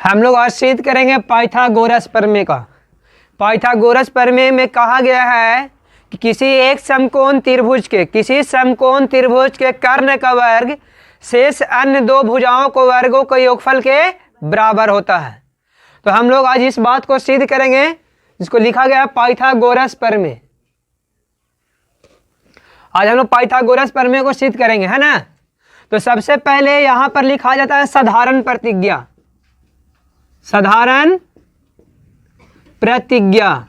हम लोग आज सिद्ध करेंगे पाइथागोरस प्रमेय का। पाइथागोरस प्रमेय में कहा गया है कि किसी समकोण त्रिभुज के कर्ण का वर्ग शेष अन्य दो भुजाओं को वर्गों के योगफल के बराबर होता है। तो हम लोग आज इस बात को सिद्ध करेंगे जिसको लिखा गया है पाइथागोरस प्रमेय। आज हम लोग पाइथागोरस प्रमेय को सिद्ध करेंगे, है ना। तो सबसे पहले यहां पर लिखा जाता है साधारण प्रतिज्ञा। साधारण प्रतिज्ञा,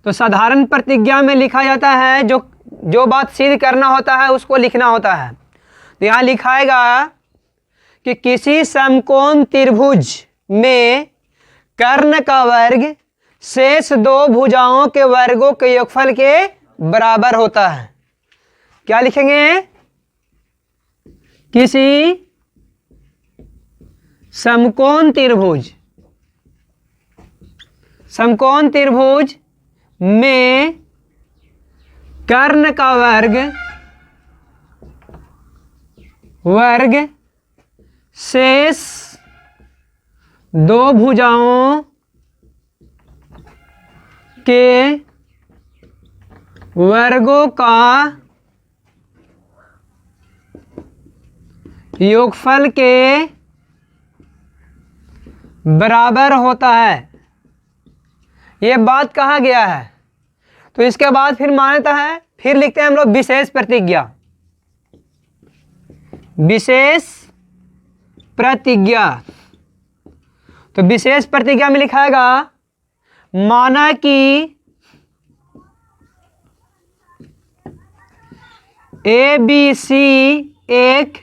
तो साधारण प्रतिज्ञा में लिखा जाता है जो बात सिद्ध करना होता है उसको लिखना होता है। तो यहाँ लिखाएगा कि किसी समकोण त्रिभुज में कर्ण का वर्ग शेष दो भुजाओं के वर्गों के योगफल के बराबर होता है। क्या लिखेंगे? किसी समकोण त्रिभुज में कर्ण का वर्ग शेष दो भुजाओं के वर्गों का योगफल के बराबर होता है। यह बात कहा गया है। तो इसके बाद फिर मान्यता है, फिर लिखते हैं हम लोग विशेष प्रतिज्ञा। विशेष प्रतिज्ञा, तो विशेष प्रतिज्ञा में लिखाएगा माना कि ABC एक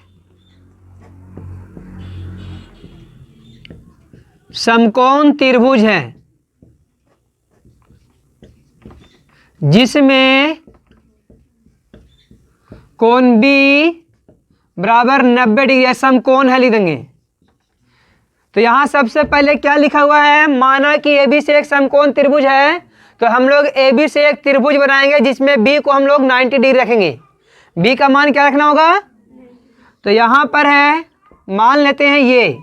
समकोण त्रिभुज है जिसमें कोण B बराबर 90 डिग्री समकोण है, लिख देंगे। तो यहां सबसे पहले क्या लिखा हुआ है? माना कि AB से एक समकोण त्रिभुज है। तो हम लोग AB से एक त्रिभुज बनाएंगे जिसमें B को हम लोग 90 डिग्री रखेंगे। B का मान क्या रखना होगा? तो यहां पर है, मान लेते हैं ये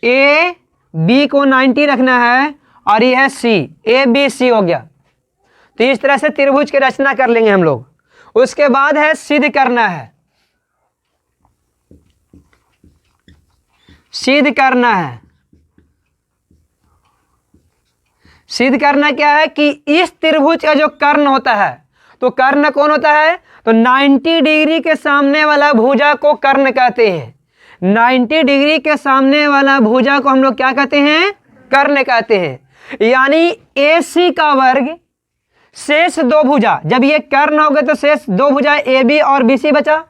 A B को 90 रखना है और ये है C, ABC हो गया। तो इस तरह से त्रिभुज की रचना कर लेंगे हम लोग। उसके बाद है सिद्ध करना है। सिद्ध करना क्या है कि इस त्रिभुज का जो कर्ण होता है, तो कर्ण कौन होता है? तो 90 डिग्री के सामने वाला भुजा को कर्ण कहते हैं। 90 डिग्री के सामने वाला भुजा को हम लोग क्या कहते हैं? कर्ण कहते हैं। यानी AC का वर्ग शेष दो भुजा, जब ये कर्ण हो गए तो शेष दो भुजा AB और BC बचा।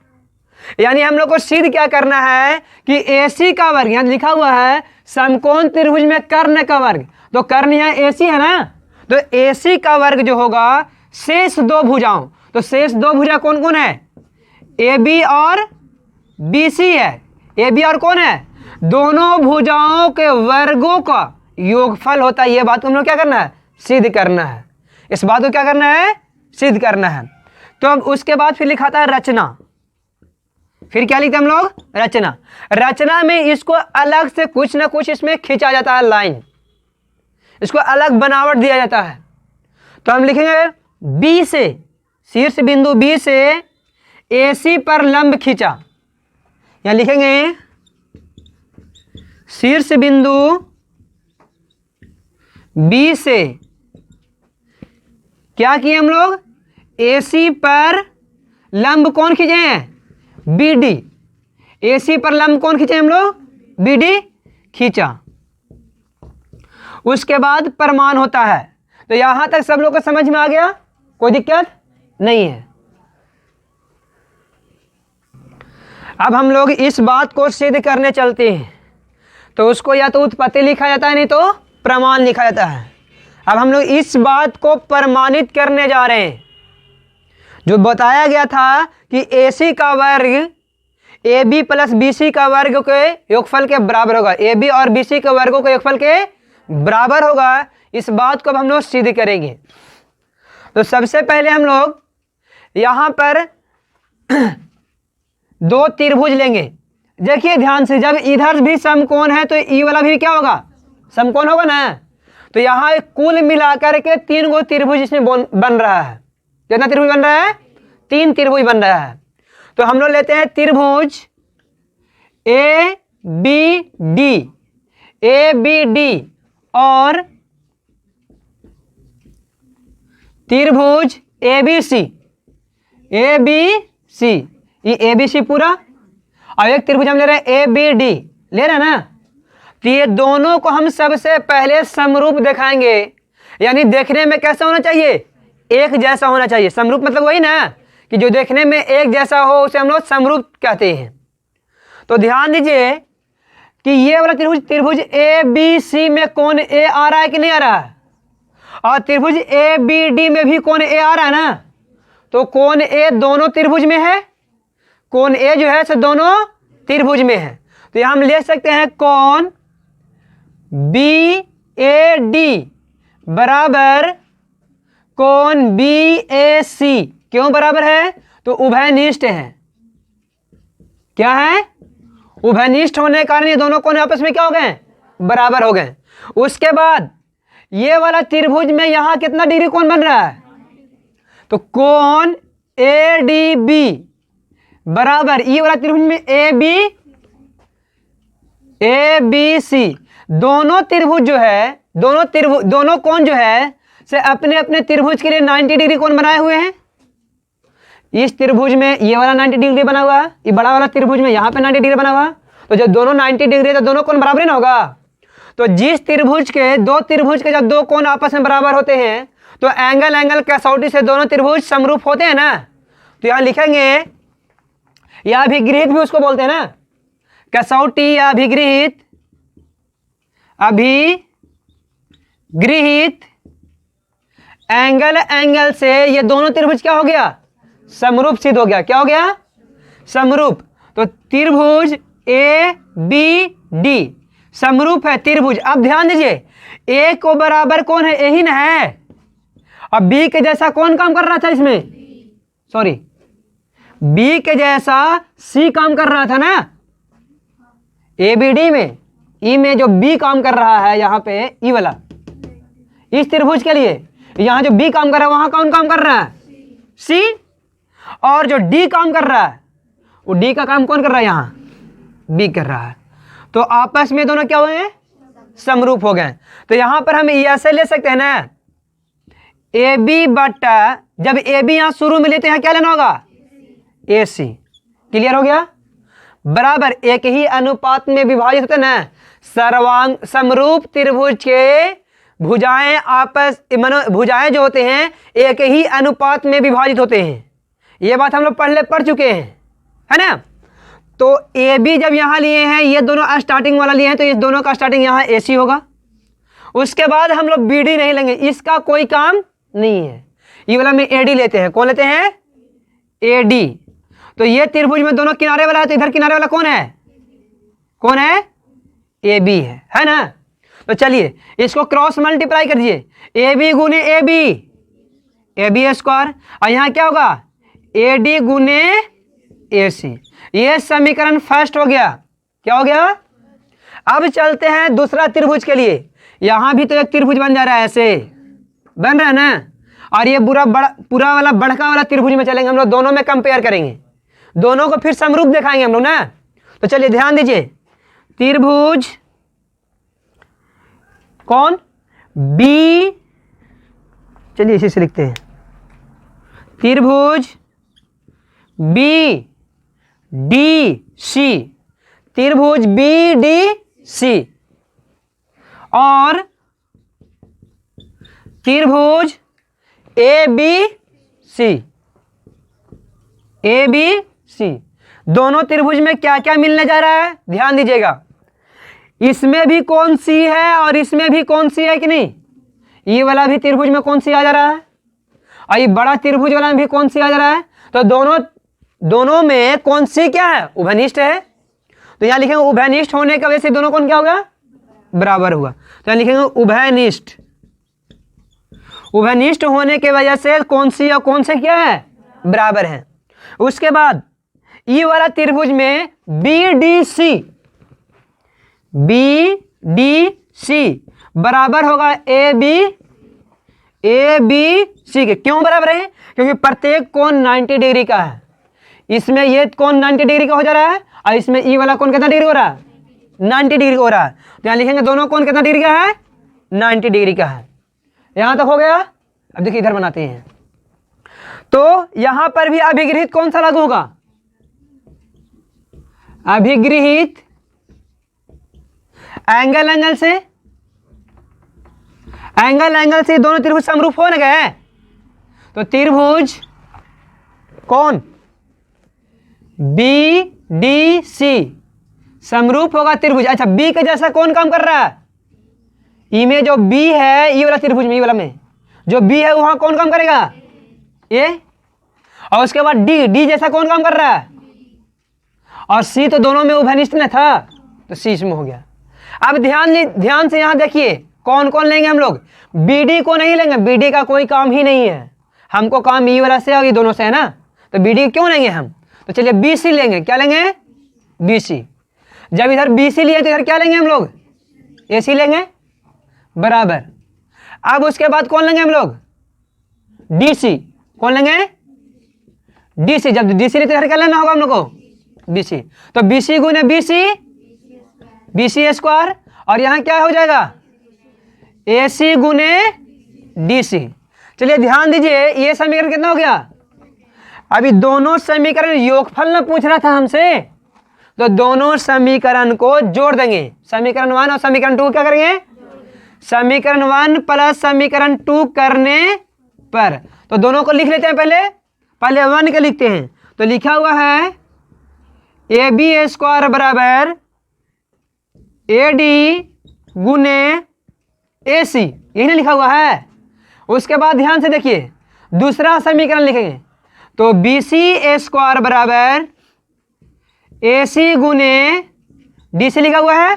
यानी हम लोग को सिद्ध क्या करना है कि AC का वर्ग, यहां लिखा हुआ है समकोण त्रिभुज में कर्ण का वर्ग, तो कर्ण यहाँ AC है ना। तो AC का वर्ग जो होगा शेष दो भुजाओं, तो शेष दो भुजा कौन कौन है? AB और BC है। AB और कौन है? दोनों भुजाओं के वर्गों का योगफल होता है। यह बात को हम लोग क्या करना है? सिद्ध करना है। इस बात को क्या करना है? सिद्ध करना है। तो अब उसके बाद फिर लिखाता है रचना। फिर क्या लिखते हैं हम लोग? रचना। रचना में इसको अलग से कुछ ना कुछ इसमें खींचा जाता है, लाइन, इसको अलग बनावट दिया जाता है। तो हम लिखेंगे B से, शीर्ष बिंदु B से AC पर लंब खींचा। यहां लिखेंगे शीर्ष बिंदु B से क्या किए हम लोग? AC पर लंब कौन खींचे हैं? BD। AC पर लंब कौन खींचे हम लोग? BD खींचा। उसके बाद प्रमाण होता है। तो यहां तक सब लोग को समझ में आ गया? कोई दिक्कत नहीं है। अब हम लोग इस बात को सिद्ध करने चलते हैं। तो उसको या तो उत्पत्ति लिखा जाता है, नहीं तो प्रमाण लिखा जाता है। अब हम लोग इस बात को प्रमाणित करने जा रहे हैं। जो बताया गया था कि AC का वर्ग AB प्लस BC का वर्ग के योगफल के बराबर होगा। AB और BC के वर्गों के योगफल के बराबर होगा। इस बात को अब हम लोग सिद्ध करेंगे। तो सबसे पहले हम लोग यहाँ पर दो त्रिभुज लेंगे। देखिए ध्यान से, जब इधर भी समकोण है तो ई वाला भी क्या होगा, समकोण होगा ना। तो यहाँ कुल मिलाकर के 3 गो त्रिभुज इसमें बन रहा है। कितना त्रिभुज बन रहा है, 3 त्रिभुज बन रहा है। तो हम लोग लेते हैं त्रिभुज ए बी डी और त्रिभुज ए बी सी, ये ए बी सी पूरा, और एक त्रिभुज हम ले रहे हैं ए बी डी, ले रहे हैं ना। तो ये दोनों को हम सबसे पहले समरूप दिखाएंगे, यानी देखने में कैसा होना चाहिए, एक जैसा होना चाहिए। समरूप मतलब वही ना कि जो देखने में एक जैसा हो उसे हम लोग समरूप कहते हैं। तो ध्यान दीजिए कि ये वाला त्रिभुज ए बी सी में कोण ए आ रहा है कि नहीं आ रहा है, और त्रिभुज ए बी डी में भी कोण ए आ रहा है ना। तो कोण ए दोनों त्रिभुज में है, कोण ए जो है सो दोनों त्रिभुज में है। तो यहां हम ले सकते हैं कोण बी ए डी बराबर कोण बी ए सी। क्यों बराबर है, तो उभयनिष्ठ है। क्या है, उभयनिष्ठ होने के कारण ये दोनों कोण आपस में क्या हो गए, बराबर हो गए। उसके बाद ये वाला त्रिभुज में यहां कितना डिग्री कोण बन रहा है, तो कोण ए डी बी बराबर ये वाला त्रिभुज में ए बी सी। दोनों त्रिभुज जो है, दोनों कोण जो है से अपने अपने त्रिभुज के लिए 90 डिग्री कोण बनाए हुए हैं। इस त्रिभुज में ये वाला 90 डिग्री बना हुआ है, ये बड़ा वाला त्रिभुज में यहाँ पे 90 डिग्री बना हुआ है। तो जब दोनों 90 डिग्री है तो दोनों कोण बराबर ही ना होगा। तो जिस त्रिभुज के जब दो कोण आपस में बराबर होते हैं तो एंगल कसौटी से दोनों त्रिभुज समरूप होते हैं ना। तो यहाँ लिखेंगे, या अभिगृहित भी उसको बोलते हैं ना, कसौटी या अभिगृहित एंगल से ये दोनों त्रिभुज क्या हो गया, समरूप सिद्ध हो गया। क्या हो गया, समरूप। तो त्रिभुज ए बी डी समरूप है त्रिभुज। अब ध्यान दीजिए, ए को बराबर कौन है, यही ना है, अब बी के जैसा कौन काम कर रहा था इसमें, सॉरी बी के जैसा सी काम कर रहा था ना। ए बी डी में, ई में जो बी काम कर रहा है यहाँ पे, ई वाला इस त्रिभुज के लिए यहाँ जो बी काम कर रहा है वहां कौन काम कर रहा है, सी। और जो डी काम कर रहा है वो डी का काम कौन कर रहा है, यहाँ बी कर रहा है। तो आपस में दोनों क्या हुए, समरूप हो गए। तो यहां पर हम ऐसे ले सकते हैं ना, ए बी बटा, जब ए बी यहां शुरू में लेते हैं क्या लेना होगा, ए सी। क्लियर हो गया, बराबर एक ही अनुपात में विभाजित होते ना। सर्वांग समरूप त्रिभुज के भुजाएं जो होते हैं एक ही अनुपात में विभाजित होते हैं। ये बात हम लोग पहले पढ़ चुके हैं, है ना। तो ए बी जब यहाँ लिए हैं, ये दोनों स्टार्टिंग वाला लिए हैं, तो इस दोनों का स्टार्टिंग यहाँ ए सी होगा। उसके बाद हम लोग बी डी नहीं लेंगे, इसका कोई काम नहीं है। ये वाला में ए डी लेते हैं, कौन लेते हैं, ए डी। तो ये त्रिभुज में दोनों किनारे वाला है, तो इधर किनारे वाला कौन है, ए बी है ना। तो चलिए इसको क्रॉस मल्टीप्लाई कर दीजिए, ए बी गुने ए बी स्क्वायर, और यहाँ क्या होगा, ए डी गुने ए सी। ये समीकरण फर्स्ट हो गया। क्या हो गया, अब चलते हैं दूसरा त्रिभुज के लिए। यहां भी तो एक त्रिभुज बन जा रहा है, ऐसे बन रहा है ना। और ये पूरा वाला बड़का वाला त्रिभुज में चलेंगे हम लोग, दोनों में कंपेयर करेंगे, दोनों को फिर समरूप दिखाएंगे हम लोग ना। तो चलिए ध्यान दीजिए, त्रिभुज कौन, बी, चलिए इसी से लिखते हैं, त्रिभुज बी डी सी, त्रिभुज बी डी सी, और त्रिभुज ए बी सी। दोनों त्रिभुज में क्या क्या मिलने जा रहा है, ध्यान दीजिएगा। इसमें भी कौन सी है और इसमें भी कौन सी है कि नहीं। ये वाला भी त्रिभुज में कौन सी आ जा रहा है, और ये बड़ा त्रिभुज वाला में भी कौन सी आ जा रहा है। तो दोनों में कौन सी क्या है, उभयनिष्ठ है। तो यहाँ लिखेंगे उभयनिष्ठ होने की वजह से दोनों कौन क्या होगा, बराबर हुआ। तो यहाँ लिखेंगे उभयनिष्ठ होने की वजह से कौन सी और कौन से क्या है, बराबर है। उसके बाद ई वाला त्रिभुज में बी डी सी बराबर होगा ए बी सी के। क्यों बराबर है? क्योंकि प्रत्येक कोण 90 डिग्री का है। इसमें ये कोण 90 डिग्री का हो जा रहा है और इसमें ई वाला कोण कितना डिग्री हो रहा है? 90 डिग्री हो रहा है। तो यहाँ लिखेंगे दोनों कोण कितना डिग्री का है? 90 डिग्री का है। यहां तक हो गया। अब देखिए इधर बनाते हैं। तो यहां पर भी अभिगृहित कौन सा लागू होगा? अभिगृहित एंगल से दोनों त्रिभुज समरूप हो न गए। तो त्रिभुज कौन? बी डी सी समरूप होगा त्रिभुज। अच्छा, बी के जैसा कौन काम कर रहा है? ई में जो बी है, ई वाला त्रिभुज में, ई वाला में जो बी है वहां कौन काम करेगा? ए। और उसके बाद डी जैसा कौन काम कर रहा है? और सी तो दोनों में उभयनिष्ठ न था, तो सी इसमें हो गया। अब ध्यान से यहां देखिए कौन कौन लेंगे हम लोग? बीडी को नहीं लेंगे, बीडी का कोई काम ही नहीं है। हमको काम ई वाला से और ये दोनों से है ना, तो बीडी क्यों लेंगे हम? तो चलिए बीसी लेंगे। क्या लेंगे? बीसी। जब इधर बीसी लिए तो इधर क्या लेंगे हम लोग? एसी लेंगे बराबर। अब उसके बाद कौन लेंगे हम लोग? डीसी। कौन लेंगे? डीसी। जब डीसी लेते इधर क्या लेना होगा हम लोग को? बीसी। तो बीसी गुने बीसी स्क्वायर, और यहां क्या हो जाएगा? एसी गुने डीसी। चलिए ध्यान दीजिए, ये समीकरण कितना हो गया? अभी दोनों समीकरण योगफल ना पूछ रहा था हमसे, तो दोनों समीकरण को जोड़ देंगे। समीकरण 1 और समीकरण 2 क्या करेंगे? समीकरण 1 प्लस समीकरण 2 करने पर, तो दोनों को लिख लेते हैं। पहले 1 के लिखते हैं। तो लिखा हुआ है ए बी स्क्वायर बराबर ए डी गुने ए सी, यही ना लिखा हुआ है। उसके बाद ध्यान से देखिए दूसरा समीकरण लिखेंगे। तो बी सी स्क्वायर बराबर ए सी गुने डी सी लिखा हुआ है,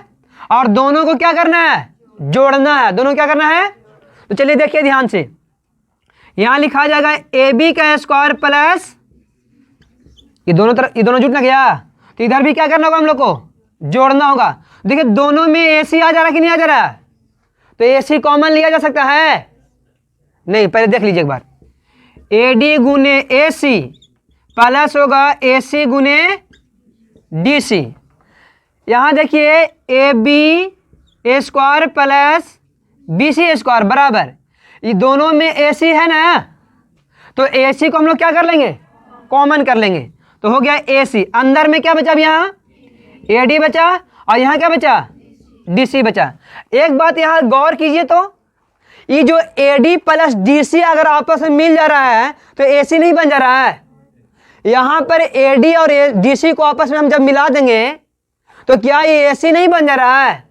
और दोनों को क्या करना है? जोड़ना है। दोनों क्या करना है? तो चलिए देखिए ध्यान से, यहां लिखा जाएगा ए बी का स्क्वायर प्लस, ये दोनों जुट ना गया, तो इधर भी क्या करना होगा हम लोग को? जोड़ना होगा। देखिए दोनों में एसी आ जा रहा है कि नहीं आ जा रहा है? तो एसी कॉमन लिया जा सकता है? नहीं, पहले देख लीजिए एक बार। ए डी गुने ए सी प्लस होगा ए सी गुने डी सी। यहां देखिए A B square plus B C square बराबर, ये दोनों में ए सी है ना, तो ए सी को हम लोग क्या कर लेंगे? कॉमन कर लेंगे। तो हो गया ए सी। अंदर में क्या बचा? अब यहाँ ए डी बचा, और यहाँ क्या बचा? डी सी बचा। एक बात यहाँ गौर कीजिए, तो ये जो A D plus D C अगर आपस में मिल जा रहा है तो ए सी नहीं बन जा रहा है। यहाँ पर ए डी और डी सी को आपस में हम जब मिला देंगे तो क्या ये ए सी नहीं बन जा रहा है?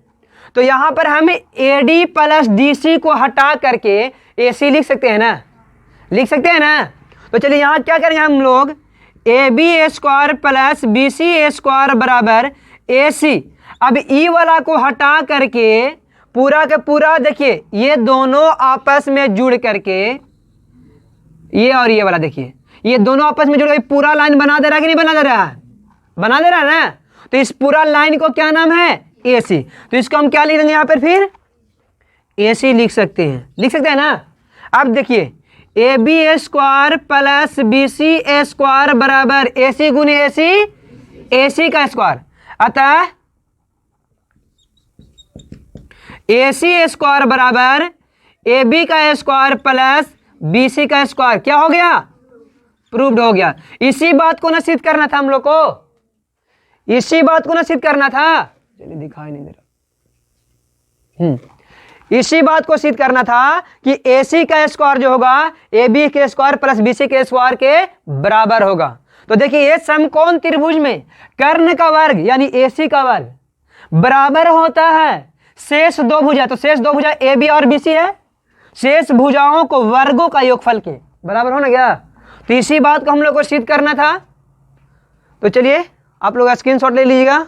तो यहाँ पर हम A D plus D C को हटा करके ए सी लिख सकते हैं ना? लिख सकते हैं ना? तो चलिए यहाँ क्या करेंगे हम लोग? A B square plus B C square बराबर ए सी। अब ई वाला को हटा करके पूरा का पूरा देखिए, ये दोनों आपस में जुड़ करके, ये और ये वाला देखिए, ये दोनों आपस में जुड़ करके पूरा लाइन बना दे रहा है कि नहीं बना दे रहा है? बना दे रहा है ना? तो इस पूरा लाइन को क्या नाम है? ए सी। तो इसको हम क्या लिख देंगे यहाँ पर? फिर ए सी लिख सकते हैं। लिख सकते हैं ना? अब देखिए A B square plus B C square बराबर ए सी गुने ए सी का स्क्वायर। अतः ए सी स्क्वायर बराबर ए बी का स्क्वायर प्लस बी सी का स्क्वायर। क्या हो गया? प्रूव्ड हो गया। इसी बात को ना सिद्ध करना था हम लोग को, इसी बात को ना सिद्ध करना था। चलिए दिखाई नहीं दे रहा। इसी बात को सिद्ध करना था कि ए सी का स्क्वायर जो होगा ए बी के स्क्वायर प्लस बी सी के स्क्वायर के बराबर होगा। तो देखिए ये समकोण त्रिभुज में कर्ण का वर्ग यानी ए सी का वर्ग बराबर होता है शेष दो भुजा। तो शेष दो भुजा ए बी और बी सी है, शेष भुजाओं को वर्गों का योगफल के बराबर होना गया। तो इसी बात को हम लोग को सिद्ध करना था। तो चलिए आप लोग स्क्रीनशॉट ले लीजिएगा।